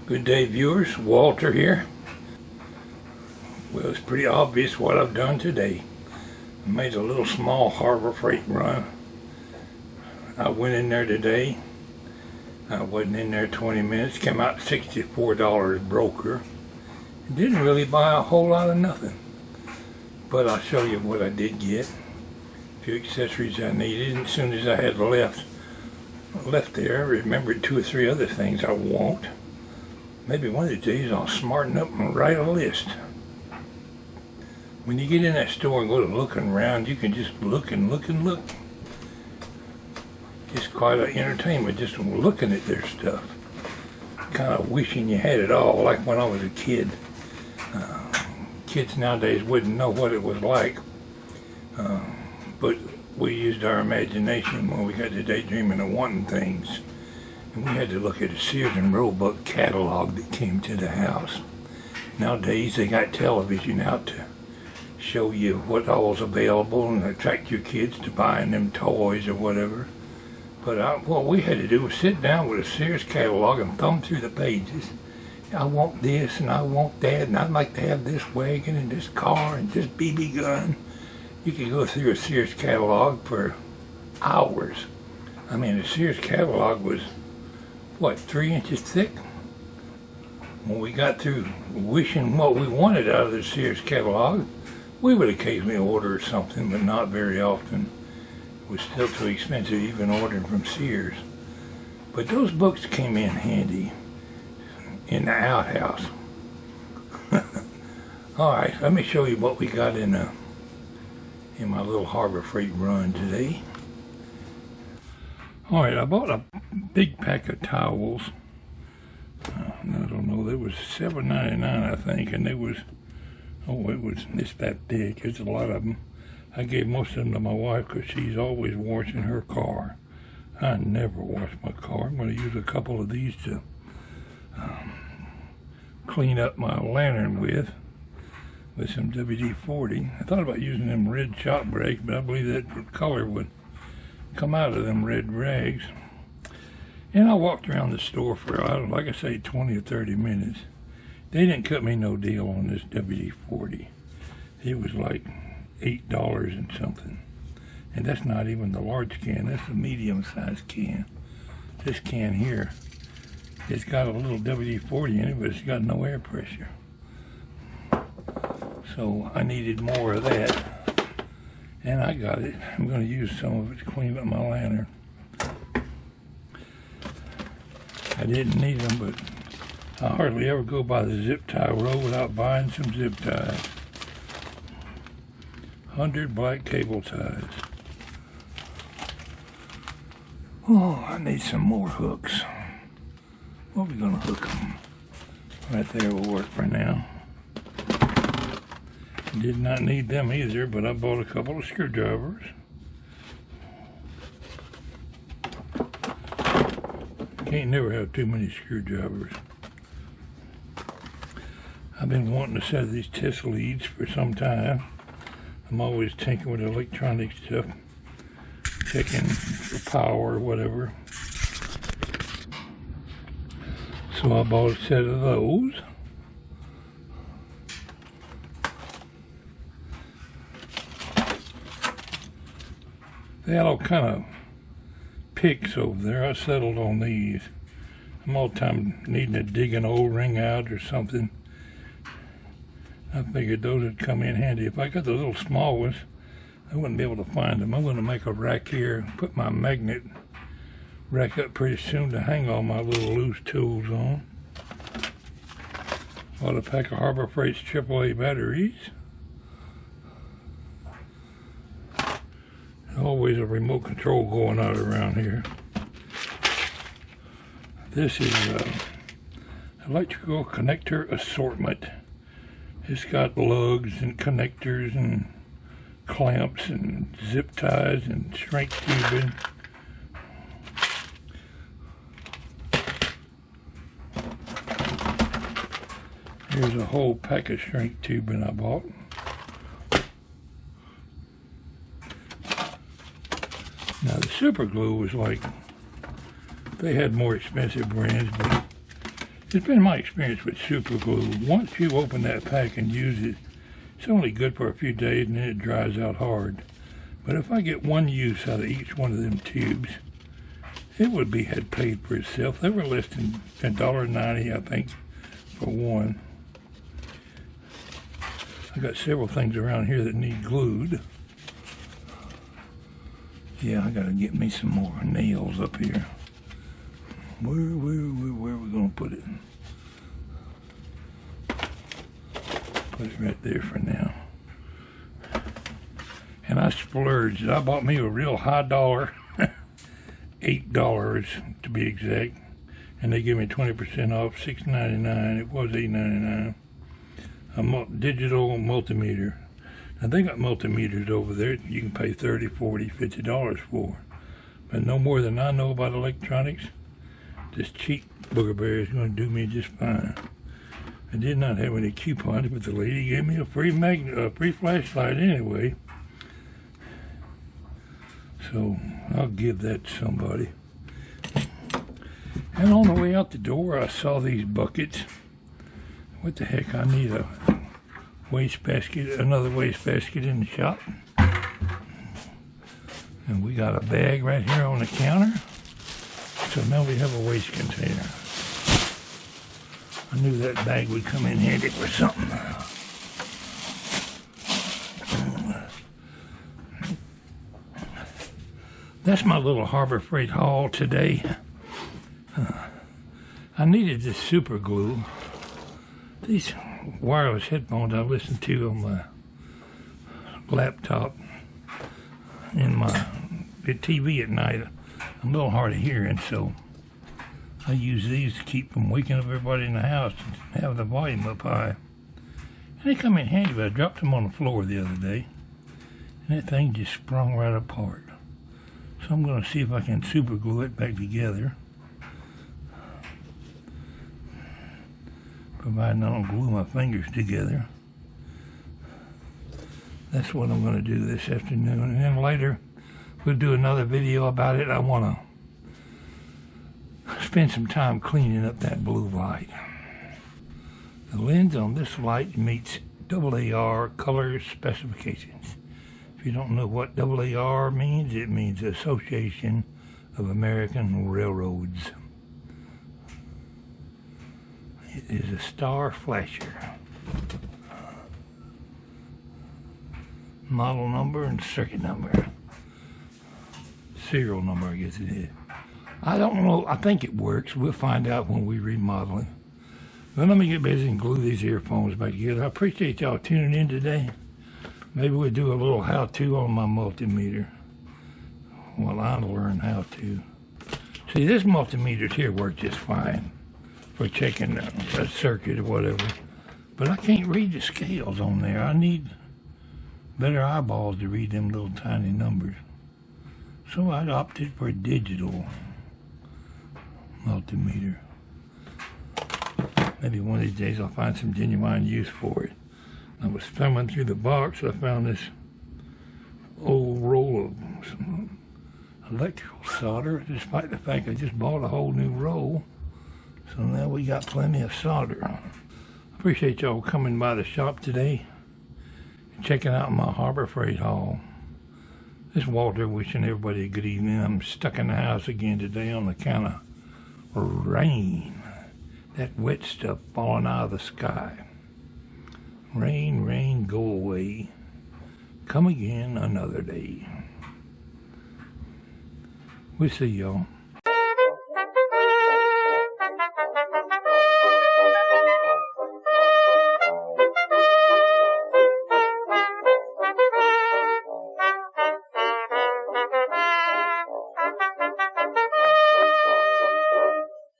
Good day, viewers. Walter here. Well, it's pretty obvious what I've done today. I made a little small Harbor Freight run. I went in there today. I wasn't in there 20 minutes. Came out $64 broker. Didn't really buy a whole lot of nothing. But I'll show you what I did get. A few accessories I needed. And as soon as I had left there, I remembered 2 or 3 other things I want. Maybe one of these days I'll smarten up and write a list. When you get in that store and go to looking around, you can just look and look and look. It's quite an entertainment just looking at their stuff. Kind of wishing you had it all, like when I was a kid. Kids nowadays wouldn't know what it was like. But we used our imagination when we got to daydreaming and wanting things. And we had to look at a Sears and Roebuck catalog that came to the house. Nowadays they got television out to show you what all's available and attract your kids to buying them toys or whatever. But what we had to do was sit down with a Sears catalog and thumb through the pages. I want this and I want that and I'd like to have this wagon and this car and this BB gun. You could go through a Sears catalog for hours. I mean, the Sears catalog was, what, 3 inches thick? When we got through wishing what we wanted out of the Sears catalog, we would occasionally order something, but not very often. It was still too expensive even ordering from Sears. But those books came in handy in the outhouse. Alright, let me show you what we got in my little Harbor Freight run today. Alright, I bought a big pack of towels. I don't know, they was $7.99 I think, and they was, it was just that thick. There's a lot of them. I gave most of them to my wife because she's always washing her car. I never wash my car. I'm going to use a couple of these to clean up my lantern with some WD-40. I thought about using them red shop brakes, but I believe that color would come out of them red rags. And I walked around the store for, like I say, 20 or 30 minutes. They didn't cut me no deal on this WD-40. It was like $8 and something. And that's not even the large can, that's the medium-sized can. This can here, it's got a little WD-40 in it, but it's got no air pressure. So I needed more of that, and I got it. I'm going to use some of it to clean up my lantern. I didn't need them, but I hardly ever go by the zip tie row without buying some zip ties. 100 black cable ties. Oh, I need some more hooks. What are we going to hook them? Right there will work for now. Did not need them either, but I bought a couple of screwdrivers. Can't never have too many screwdrivers. I've been wanting a set of these test leads for some time. I'm always tinkering with electronic stuff, checking for power or whatever. So I bought a set of those. They had all kind of picks over there. I settled on these. I'm all the time needing to dig an old ring out or something. I figured those would come in handy. If I got the little small ones, I wouldn't be able to find them. I'm going to make a rack here, put my magnet rack up pretty soon to hang all my little loose tools on. Bought a pack of Harbor Freight's AAA batteries. Always a remote control going out around here. This is electrical connector assortment. It's got lugs and connectors and clamps and zip ties and shrink tubing. Here's a whole pack of shrink tubing I bought. Now the super glue was like, they had more expensive brands, but It's been my experience with super glue. Once you open that pack and use it, it's only good for a few days and then it dries out hard. But if I get one use out of each one of them tubes, it would be had paid for itself. They were less than $1.90, I think, for one. I got several things around here that need glued. Yeah, I gotta get me some more nails up here. Where are we gonna put it? Put it right there for now. And I splurged. I bought me a real high dollar, $8 to be exact, and they gave me 20% off, $6.99. It was $8.99. A digital multimeter. Now they got multimeters over there you can pay $30, $40, $50 for, but no more than I know about electronics. This cheap booger bear is going to do me just fine. I did not have any coupons, but the lady gave me a free flashlight anyway. So I'll give that to somebody. And on the way out the door, I saw these buckets. What the heck? I need a wastebasket, another wastebasket in the shop. And we got a bag right here on the counter. So now we have a waste container. I knew that bag would come in handy for something. That's my little Harbor Freight haul today. I needed this super glue. These wireless headphones I listen to on my laptop and the TV at night. I'm a little hard of hearing, so I use these to keep from waking up everybody in the house and have the volume up high. And they come in handy, but I dropped them on the floor the other day, and that thing just sprung right apart. So I'm going to see if I can super glue it back together, providing I don't glue my fingers together. That's what I'm going to do this afternoon, and then later we'll do another video about it. I want to spend some time cleaning up that blue light. The lens on this light meets AAR color specifications. If you don't know what AAR means, it means Association of American Railroads. It is a star flasher. Model number and circuit number. Serial number, I guess it is. I don't know. I think it works. We'll find out when we remodel it. But let me get busy and glue these earphones back together. I appreciate y'all tuning in today. Maybe we'll do a little how-to on my multimeter. Well, I'll learn how to. See, this multimeter here works just fine for checking a circuit or whatever. But I can't read the scales on there. I need better eyeballs to read them little tiny numbers. So I opted for a digital multimeter. Maybe one of these days I'll find some genuine use for it. I was thumbing through the box. I found this old roll of some electrical solder, despite the fact I just bought a whole new roll. So now we got plenty of solder. I appreciate y'all coming by the shop today and checking out my Harbor Freight haul. This is Walter wishing everybody a good evening. I'm stuck in the house again today on account of rain. That wet stuff falling out of the sky. Rain, rain, go away. Come again another day. We'll see y'all.